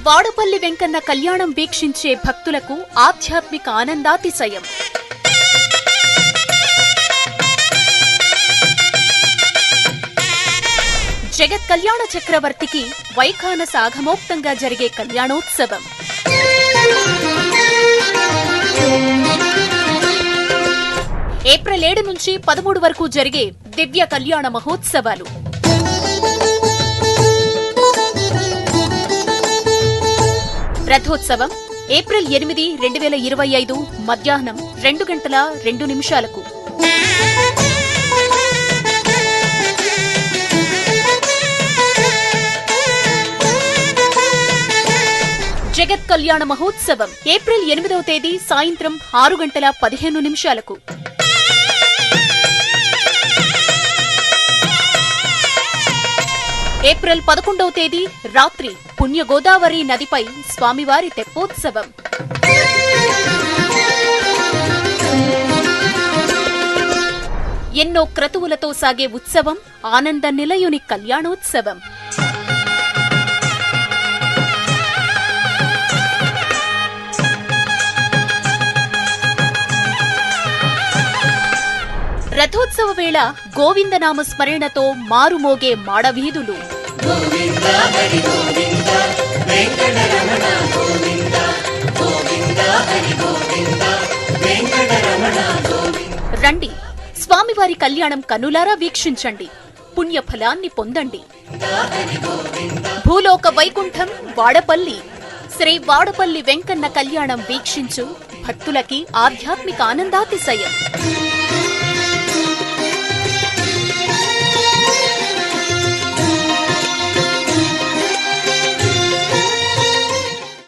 వాడపల్లి వెంకన్న కళ్యాణం వీక్షించే భక్తులకు ఆధ్యాత్మిక ఆనందాతిశయం. జగత్ కళ్యాణ చక్రవర్తికి వైఖానస ఆగమోక్తంగా జరిగే కళ్యాణోత్సవం. ఏప్రిల్ 7 నుంచి 13 వరకు జరిగే దివ్య కళ్యాణ మహోత్సవాలు. రథోత్సవం ఏప్రిల్ 8, 2025 మధ్యాహ్నం 2:02 జగత్ కళ్యాణ మహోత్సవం ఏప్రిల్ 8వ తేదీ సాయంత్రం 6:15 ఏప్రిల్ 11వ తేదీ రాత్రి పుణ్య గోదావరి నదిపై స్వామివారి తెప్పోత్సవం. ఎన్నో క్రతువులతో సాగే ఉత్సవం ఆనంద నిలయుని కళ్యాణోత్సవం. రథోత్సవ వేళ గోవిందనామ స్మరణతో మారుమోగే మాడవీధులు. రండి, స్వామివారి కళ్యాణం కనులారా వీక్షించండి, పుణ్యఫలాన్ని పొందండి. భూలోక వైకుంఠం వాడపల్లి. శ్రీ వాడపల్లి వెంకన్న కళ్యాణం వీక్షించు భక్తులకి ఆధ్యాత్మిక ఆనందాతిశయం.